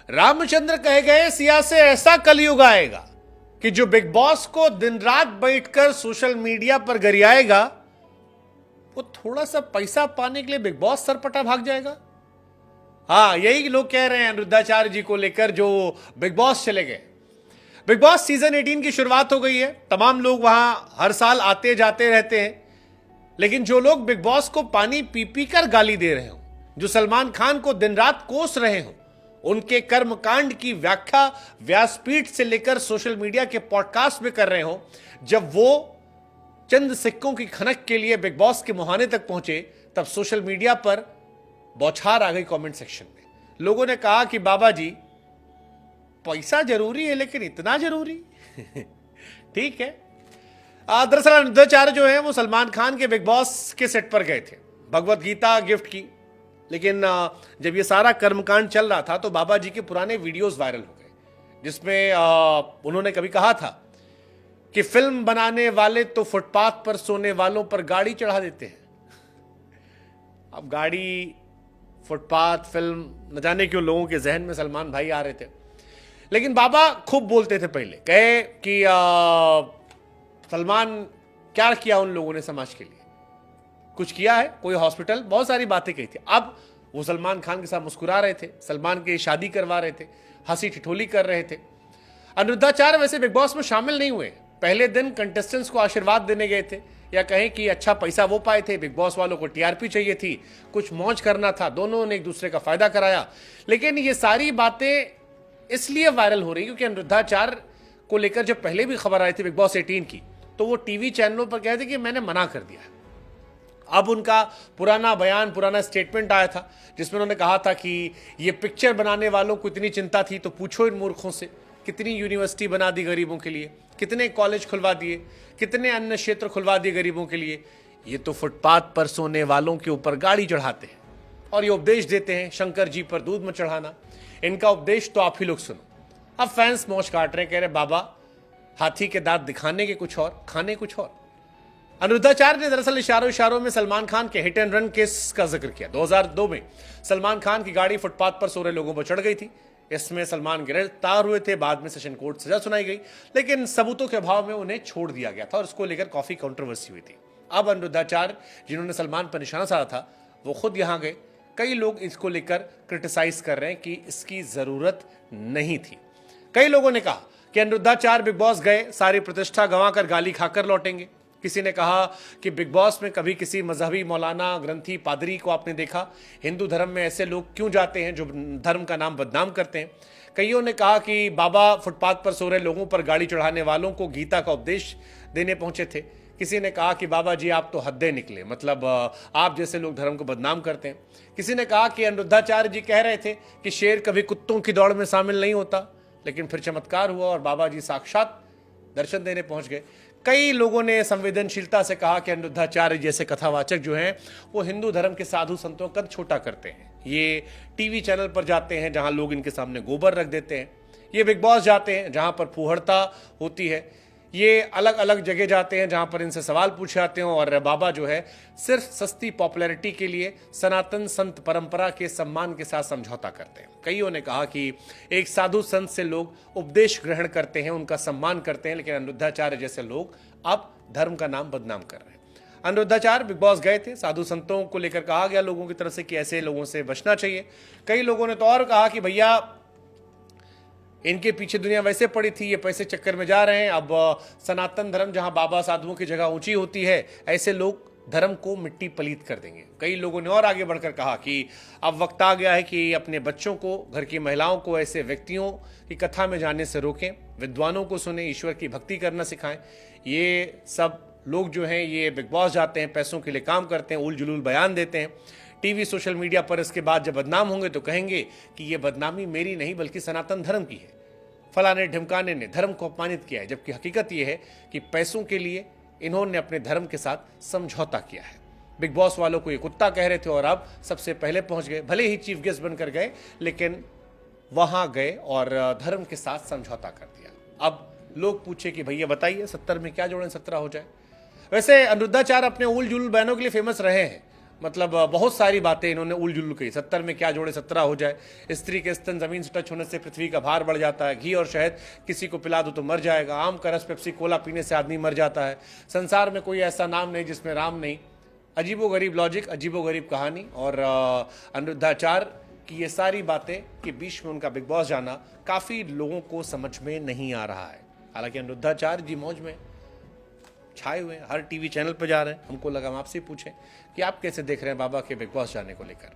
रामचंद्र कहे गए सिया से ऐसा कलयुग आएगा कि जो बिग बॉस को दिन रात बैठकर सोशल मीडिया पर गरियाएगा वो थोड़ा सा पैसा पाने के लिए बिग बॉस सरपटा भाग जाएगा। हाँ, यही लोग कह रहे हैं अनिरुद्धाचार्य जी को लेकर जो बिग बॉस चले गए। बिग बॉस सीजन 18 की शुरुआत हो गई है। तमाम लोग वहां हर साल आते जाते रहते हैं, लेकिन जो लोग बिग बॉस को पानी पी पी कर गाली दे रहे हो, जो सलमान खान को दिन रात कोस रहे हो, उनके कर्मकांड की व्याख्या व्यासपीठ से लेकर सोशल मीडिया के पॉडकास्ट में कर रहे हो, जब वो चंद सिक्कों की खनक के लिए बिग बॉस के मुहाने तक पहुंचे, तब सोशल मीडिया पर बौछार आ गई कमेंट सेक्शन में। लोगों ने कहा कि बाबा जी पैसा जरूरी है, लेकिन इतना जरूरी ठीक है। दरअसल अनिरुद्धाचार्य जो है वो सलमान खान के बिग बॉस के सेट पर गए थे, भगवत गीता गिफ्ट की। लेकिन जब ये सारा कर्मकांड चल रहा था तो बाबा जी के पुराने वीडियोस वायरल हो गए, जिसमें उन्होंने कभी कहा था कि फिल्म बनाने वाले तो फुटपाथ पर सोने वालों पर गाड़ी चढ़ा देते हैं। अब गाड़ी, फुटपाथ, फिल्म, न जाने क्यों लोगों के जहन में सलमान भाई आ रहे थे। लेकिन बाबा खूब बोलते थे पहले, कहे कि सलमान क्या किया उन लोगों ने समाज के लिए, कुछ किया है, कोई हॉस्पिटल, बहुत सारी बातें कही थी। अब वो सलमान खान के साथ मुस्कुरा रहे थे, सलमान की शादी करवा रहे थे, हंसी ठिठोली कर रहे थे। अनिरुद्धाचार्य वैसे बिग बॉस में शामिल नहीं हुए। पहले दिन कंटेस्टेंट्स को आशीर्वाद देने गए थे, या कहें कि अच्छा पैसा वो पाए थे, बिग बॉस वालों को टीआरपी चाहिए थी, कुछ मौज करना था, दोनों ने एक दूसरे का फायदा कराया। लेकिन ये सारी बातें इसलिए वायरल हो रही क्योंकि अनिरुद्धाचार्य को लेकर जब पहले भी खबर आई थी बिग बॉस 18 की, तो वो टीवी चैनलों पर कहते कि मैंने मना कर दिया। अब उनका पुराना बयान, पुराना स्टेटमेंट आया था, जिसमें उन्होंने कहा था कि ये पिक्चर बनाने वालों को इतनी चिंता थी तो पूछो इन मूर्खों से, कितनी यूनिवर्सिटी बना दी गरीबों के लिए, कितने कॉलेज खुलवा दिए, कितने अन्य क्षेत्र खुलवा दिए गरीबों के लिए। ये तो फुटपाथ पर सोने वालों के ऊपर गाड़ी चढ़ाते हैं और ये उपदेश देते हैं शंकर जी पर दूध मत चढ़ाना। इनका उपदेश तो आप ही लोग सुनो। अब फैंस मौज काट रहे, कह रहे बाबा हाथी के दांत दिखाने के कुछ और, खाने कुछ और। अनिरुद्धाचार्य ने दरअसल इशारों इशारों में सलमान खान के हिट एंड रन केस का जिक्र किया। 2002 में सलमान खान की गाड़ी फुटपाथ पर सो रहे लोगों पर चढ़ गई थी। इसमें सलमान गिरफ्तार हुए थे, बाद में सेशन कोर्ट सजा सुनाई गई, लेकिन सबूतों के अभाव में उन्हें छोड़ दिया गया था और इसको लेकर काफी कंट्रोवर्सी हुई थी। अब अनिरुद्धाचार्य, जिन्होंने सलमान पर निशाना साधा था, वो खुद यहां गए। कई लोग इसको लेकर क्रिटिसाइज कर रहे हैं कि इसकी जरूरत नहीं थी। कई लोगों ने कहा कि अनिरुद्धाचार्य बिग बॉस गए, सारी प्रतिष्ठा गंवाकर गाली खाकर लौटेंगे। किसी ने कहा कि बिग बॉस में कभी किसी मजहबी मौलाना, ग्रंथी, पादरी को आपने देखा? हिंदू धर्म में ऐसे लोग क्यों जाते हैं जो धर्म का नाम बदनाम करते हैं? कईयों ने कहा कि बाबा फुटपाथ पर सो रहे लोगों पर गाड़ी चढ़ाने वालों को गीता का उपदेश देने पहुंचे थे। किसी ने कहा कि बाबा जी आप तो हद्दे निकले, मतलब आप जैसे लोग धर्म को बदनाम करते हैं। किसी ने कहा कि अनिरुद्धाचार्य जी कह रहे थे कि शेर कभी कुत्तों की दौड़ में शामिल नहीं होता, लेकिन फिर चमत्कार हुआ और बाबा जी साक्षात दर्शन देने पहुंच गए। कई लोगों ने संवेदनशीलता से कहा कि अनिरुद्धाचार्य जैसे कथावाचक जो हैं वो हिंदू धर्म के साधु संतों का कद छोटा करते हैं। ये टीवी चैनल पर जाते हैं जहां लोग इनके सामने गोबर रख देते हैं, ये बिग बॉस जाते हैं जहां पर फूहड़ता होती है, ये अलग अलग जगह जाते हैं जहां पर इनसे सवाल पूछे जाते हैं, और बाबा जो है सिर्फ सस्ती पॉपुलैरिटी के लिए सनातन संत परंपरा के सम्मान के साथ समझौता करते हैं। कईयों ने कहा कि एक साधु संत से लोग उपदेश ग्रहण करते हैं, उनका सम्मान करते हैं, लेकिन अनिरुद्धाचार्य जैसे लोग अब धर्म का नाम बदनाम कर रहे हैं। अनिरुद्धाचार्य बिग बॉस गए थे, साधु संतों को लेकर कहा गया लोगों की तरफ से कि ऐसे लोगों से बचना चाहिए। कई लोगों ने तो और कहा कि भैया इनके पीछे दुनिया वैसे पड़ी थी, ये पैसे चक्कर में जा रहे हैं। अब सनातन धर्म जहां बाबा साधुओं की जगह ऊंची होती है, ऐसे लोग धर्म को मिट्टी पलीत कर देंगे। कई लोगों ने और आगे बढ़कर कहा कि अब वक्त आ गया है कि अपने बच्चों को, घर की महिलाओं को ऐसे व्यक्तियों की कथा में जाने से रोकें, विद्वानों को सुने, ईश्वर की भक्ति करना सिखाएं। ये सब लोग जो हैं ये बिग बॉस जाते हैं, पैसों के लिए काम करते हैं, उल जुलूल बयान देते हैं टीवी सोशल मीडिया पर। इसके बाद जब बदनाम होंगे तो कहेंगे कि ये बदनामी मेरी नहीं बल्कि सनातन धर्म की है, फलाने ढिमकाने ने धर्म को अपमानित किया है। जबकि हकीकत यह है कि पैसों के लिए इन्होंने अपने धर्म के साथ समझौता किया है। बिग बॉस वालों को ये कुत्ता कह रहे थे और अब सबसे पहले पहुंच गए, भले ही चीफ गेस्ट बनकर गए, लेकिन वहां गए और धर्म के साथ समझौता कर दिया। अब लोग पूछे कि भैया बताइए 70 में क्या जोड़ें 17 हो जाए। वैसे अनिरुद्धाचार्य अपने उल जुल बयानों के लिए फेमस रहे हैं। मतलब बहुत सारी बातें इन्होंने उल जुल कही। 70 में क्या जोड़े 17 हो जाए, स्त्री के स्तन जमीन से टच होने से पृथ्वी का भार बढ़ जाता है, घी और शहद किसी को पिला दो तो मर जाएगा, आम का रस पेप्सी कोला पीने से आदमी मर जाता है, संसार में कोई ऐसा नाम नहीं जिसमें राम नहीं। अजीबोगरीब लॉजिक, अजीबोगरीब कहानी। और अनिरुद्धाचार्य की ये सारी बातें कि बीच में उनका बिग बॉस जाना काफ़ी लोगों को समझ में नहीं आ रहा है। हालांकि अनिरुद्धाचार्य जी मौज में छाए हुए हैं, हर टीवी चैनल पर जा रहे हैं। हमको लगा हम आपसे पूछें कि आप कैसे देख रहे हैं बाबा के बिग बॉस जाने को लेकर।